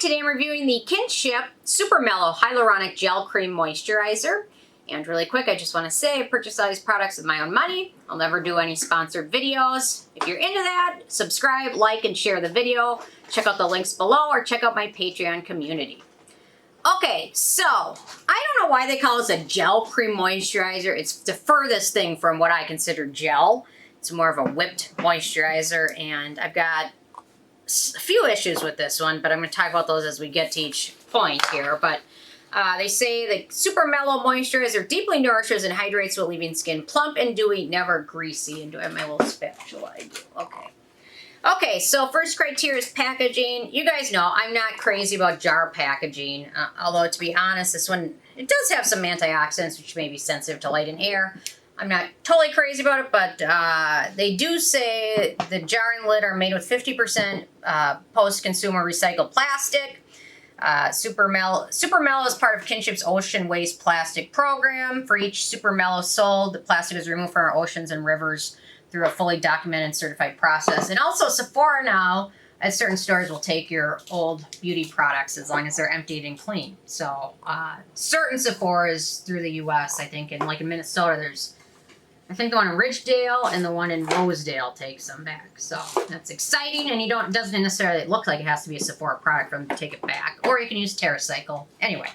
Today I'm reviewing the Kinship Supermello Hyaluronic Gel Cream Moisturizer. And really quick, I just want to say I purchase all these products with my own money. I'll never do any sponsored videos. If you're into that, subscribe, like, and share the video. Check out the links below or check out my Patreon community. Okay, so I don't know why they call this a gel cream moisturizer. It's the furthest thing from what I consider gel. It's more of a whipped moisturizer, and I've got a few issues with this one, but I'm going to talk about those as we get to each point here. But they say the Supermello Moisturizer deeply nourishes and hydrates while leaving skin plump and dewy, never greasy. And do I have my little spatula? I do. Okay. Okay, so first criteria is packaging. You guys know I'm not crazy about jar packaging, although to be honest, this one, it does have some antioxidants which may be sensitive to light and air. I'm not totally crazy about it, but they do say the jar and lid are made with 50% post-consumer recycled plastic. Supermello is part of Kinship's Ocean Waste Plastic Program. For each Supermello sold, the plastic is removed from our oceans and rivers through a fully documented and certified process. And also Sephora now, at certain stores, will take your old beauty products as long as they're emptied and clean. So certain Sephoras through the U.S., I think, and like in Minnesota, there's, I think the one in Ridgedale and the one in Rosedale takes them back. So that's exciting, and it doesn't necessarily look like it has to be a Sephora product for them to take it back. Or you can use TerraCycle. Anyway.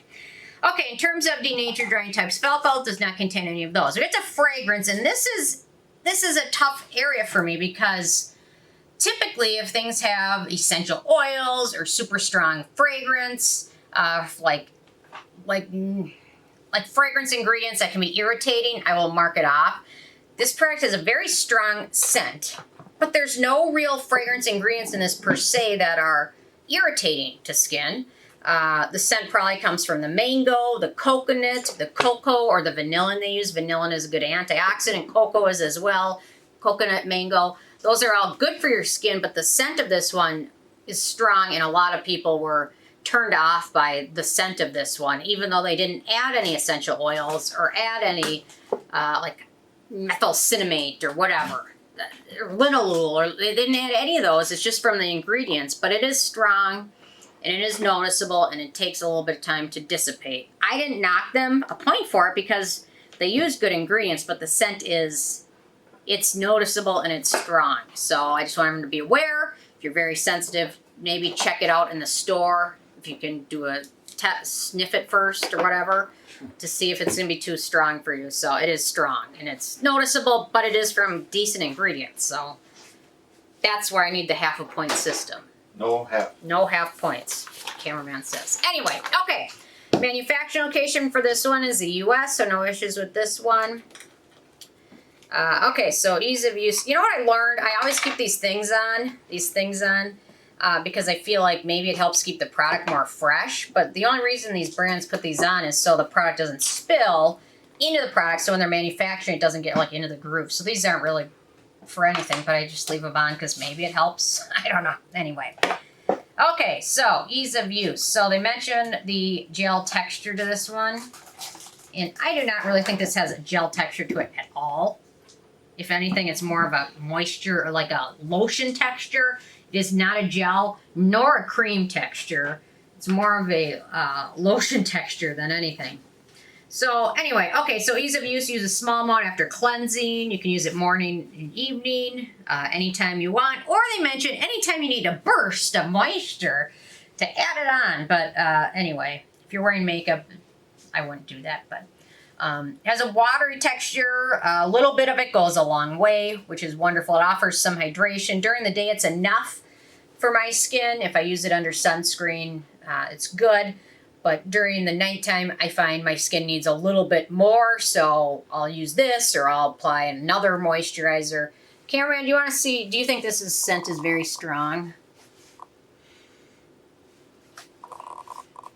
Okay, in terms of denatured drying types, Falco does not contain any of those. But it's a fragrance, and this is a tough area for me because typically if things have essential oils or super strong fragrance, like fragrance ingredients that can be irritating, I will mark it off. This product has a very strong scent, but there's no real fragrance ingredients in this per se that are irritating to skin. The scent probably comes from the mango, the coconut, the cocoa, or the vanillin they use. Vanillin is a good antioxidant. Cocoa is as well. Coconut, mango. Those are all good for your skin, but the scent of this one is strong, and a lot of people were turned off by the scent of this one, even though they didn't add any essential oils or add any like methyl cinnamate or whatever, or linalool, or they didn't add any of those. It's just from the ingredients, but it is strong and it is noticeable, and it takes a little bit of time to dissipate. I didn't knock them a point for it because they use good ingredients, but the scent it's noticeable and it's strong. So I just want them to be aware. If you're very sensitive, maybe check it out in the store. If you can do a sniff it first or whatever to see if it's going to be too strong for you. So it is strong and it's noticeable, but it is from decent ingredients. So that's where I need the half a point system. No half points, cameraman says. Anyway, okay. Manufacturing location for this one is the U.S., so no issues with this one. Okay, so ease of use. You know what I learned? I always keep these things on, because I feel like maybe it helps keep the product more fresh. But the only reason these brands put these on is so the product doesn't spill into the product. So when they're manufacturing, it doesn't get like into the groove. So these aren't really for anything, but I just leave them on because maybe it helps. I don't know. Anyway. Okay, so ease of use. So they mentioned the gel texture to this one. And I do not really think this has a gel texture to it at all. If anything, it's more of a moisture or like a lotion texture. It is not a gel nor a cream texture. It's more of a lotion texture than anything. So anyway, okay, so ease of use, use a small amount after cleansing. You can use it morning and evening, anytime you want. Or they mention anytime you need a burst of moisture to add it on. But anyway, if you're wearing makeup, I wouldn't do that. But it has a watery texture. A little bit of it goes a long way, which is wonderful. It offers some hydration. During the day, it's enough for my skin. If I use it under sunscreen, it's good. But during the nighttime, I find my skin needs a little bit more, so I'll use this or I'll apply another moisturizer. Cameron, do you want to see, do you think this scent is very strong?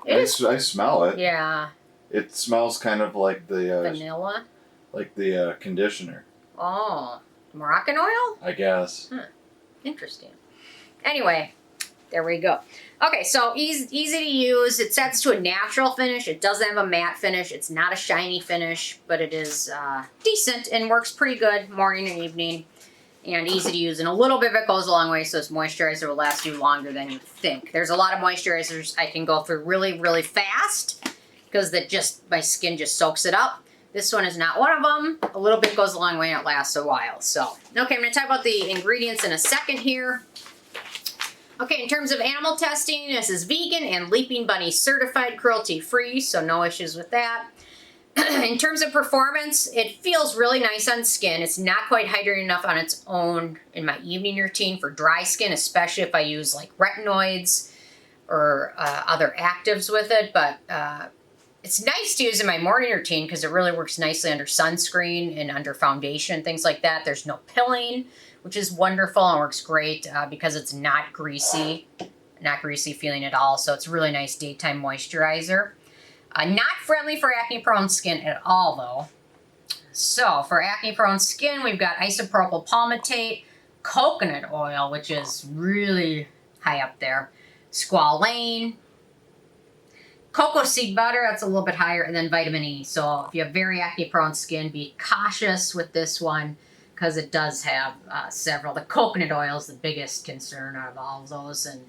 I smell it. Yeah. It smells kind of like the vanilla? Like the conditioner. Oh, Moroccan oil? I guess. Interesting. Anyway, there we go. Okay, so easy to use. It sets to a natural finish. It doesn't have a matte finish. It's not a shiny finish, but it is decent and works pretty good morning and evening. and easy to use. And a little bit of it goes a long way, so this moisturizer will last you longer than you think. There's a lot of moisturizers I can go through really, really fast because my skin just soaks it up. This one is not one of them. A little bit goes a long way and it lasts a while. So, okay, I'm going to talk about the ingredients in a second here. Okay, in terms of animal testing, this is vegan and Leaping Bunny certified, cruelty-free, so no issues with that. In terms of performance, it feels really nice on skin. It's not quite hydrating enough on its own in my evening routine for dry skin, especially if I use like retinoids or other actives with it, but it's nice to use in my morning routine because it really works nicely under sunscreen and under foundation, things like that. There's no pilling, which is wonderful and works great because it's not greasy feeling at all. So it's a really nice daytime moisturizer. Not friendly for acne-prone skin at all, though. So for acne-prone skin, we've got isopropyl palmitate, coconut oil, which is really high up there, squalane, cocoa seed butter, that's a little bit higher, and then vitamin E. So if you have very acne-prone skin, be cautious with this one because it does have several. The coconut oil is the biggest concern out of all of those, and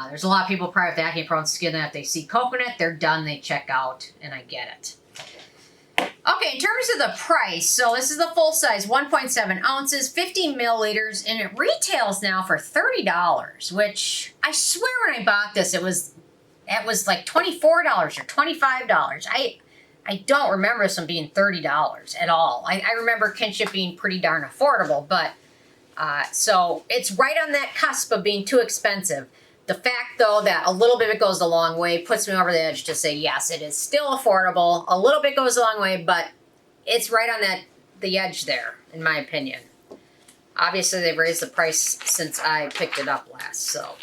there's a lot of people probably with acne-prone skin that if they see coconut, they're done, they check out, and I get it. Okay, in terms of the price, so this is the full size, 1.7 ounces, 50 milliliters, and it retails now for $30, which I swear when I bought this, it was like $24 or $25. I don't remember this one being $30 at all. I remember Kinship being pretty darn affordable, but so it's right on that cusp of being too expensive. The fact, though, that a little bit of it goes a long way puts me over the edge to say, yes, it is still affordable. A little bit goes a long way, but it's right on the edge there, in my opinion. Obviously, they've raised the price since I picked it up last, so...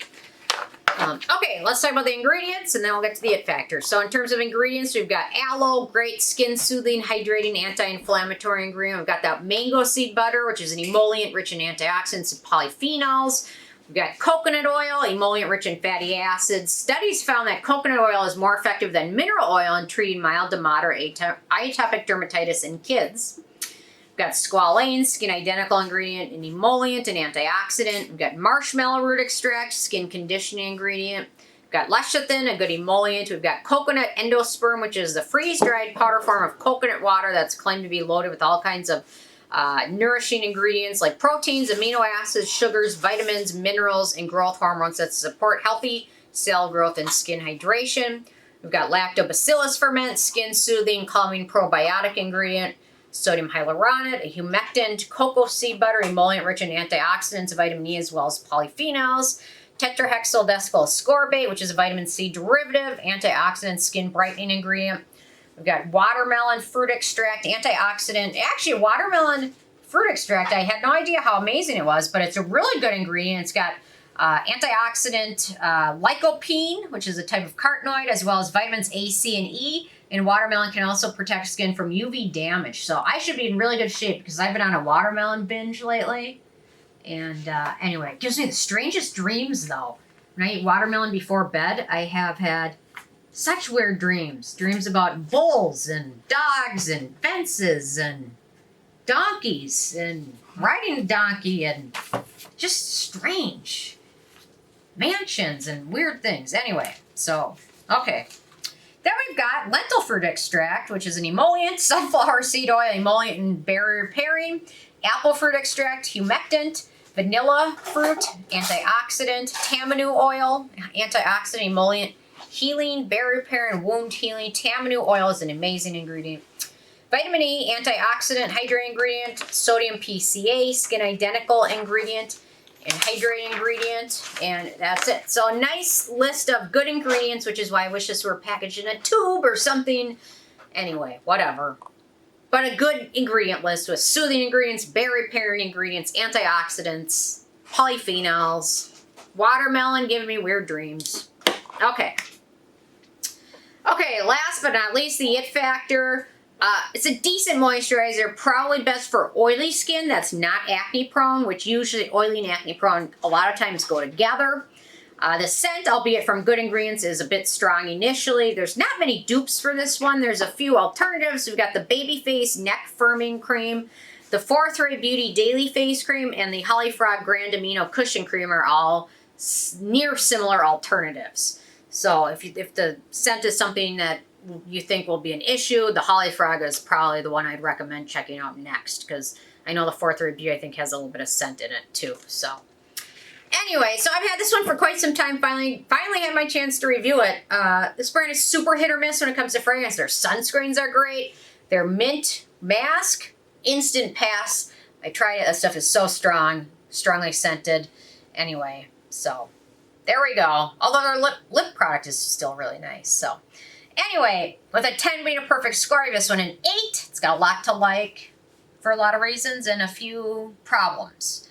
okay, let's talk about the ingredients, and then we'll get to the it factor. So in terms of ingredients, we've got aloe, great skin-soothing, hydrating, anti-inflammatory ingredient. We've got that mango seed butter, which is an emollient rich in antioxidants and polyphenols. We've got coconut oil, emollient rich in fatty acids. Studies found that coconut oil is more effective than mineral oil in treating mild to moderate atopic dermatitis in kids. We've got squalane, skin identical ingredient, an emollient and antioxidant. We've got marshmallow root extract, skin conditioning ingredient. We've got lecithin, a good emollient. We've got coconut endosperm, which is the freeze-dried powder form of coconut water that's claimed to be loaded with all kinds of nourishing ingredients like proteins, amino acids, sugars, vitamins, minerals, and growth hormones that support healthy cell growth and skin hydration. We've got Lactobacillus ferment, skin-soothing, calming probiotic ingredient. Sodium hyaluronate, a humectant, cocoa seed butter, emollient rich in antioxidants, vitamin E, as well as polyphenols. Tetrahexyldecyl ascorbate, which is a vitamin C derivative, antioxidant, skin brightening ingredient. We've got watermelon fruit extract, antioxidant. Actually, watermelon fruit extract, I had no idea how amazing it was, but it's a really good ingredient. It's got antioxidant lycopene, which is a type of carotenoid, as well as vitamins A, C, and E. And watermelon can also protect skin from UV damage. So I should be in really good shape because I've been on a watermelon binge lately. And anyway, it gives me the strangest dreams, though. When I eat watermelon before bed, I have had such weird dreams. Dreams about bulls and dogs and fences and donkeys and riding a donkey and just strange mansions and weird things. Anyway, so, okay. Then we've got lentil fruit extract, which is an emollient, sunflower seed oil, emollient and barrier repairing, apple fruit extract, humectant, vanilla fruit, antioxidant, tamanu oil, antioxidant, emollient, healing, barrier repair, and wound healing. Tamanu oil is an amazing ingredient. Vitamin E, antioxidant, hydrating ingredient, sodium PCA, skin identical ingredient, and hydrating ingredient, and that's it. So a nice list of good ingredients, which is why I wish this were packaged in a tube or something. Anyway, whatever. But a good ingredient list with soothing ingredients, barrier repairing ingredients, antioxidants, polyphenols, watermelon giving me weird dreams. Okay. Okay, last but not least, the it factor. It's a decent moisturizer, probably best for oily skin that's not acne prone, which usually oily and acne prone a lot of times go together. The scent, albeit from good ingredients, is a bit strong initially. There's not many dupes for this one. There's a few alternatives. We've got the Babyface Neck Firming Cream. The 4th-Ray Beauty Daily Face Cream and the Holly Frog Grand Amino Cushion Cream are all near similar alternatives. So if the scent is something that you think will be an issue, the Holly Frog is probably the one I'd recommend checking out next, because I know the 4th-Ray Beauty I think has a little bit of scent in it too. So anyway, so I've had this one for quite some time. Finally had my chance to review it. This brand is super hit or miss when it comes to fragrance. Their sunscreens are great. Their mint mask, instant pass. I tried it. That stuff is so strong, strongly scented. Anyway, so there we go. Although their lip product is still really nice. So anyway, with a 10 being a perfect score, I give this one an 8. It's got a lot to like for a lot of reasons and a few problems.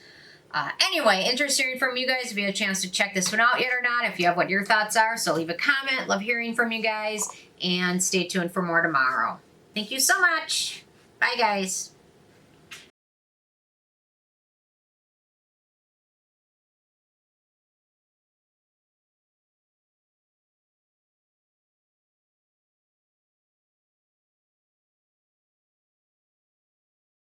Anyway, interested in hearing from you guys if you had a chance to check this one out yet or not, if you have what your thoughts are. So leave a comment. Love hearing from you guys. And stay tuned for more tomorrow. Thank you so much. Bye, guys.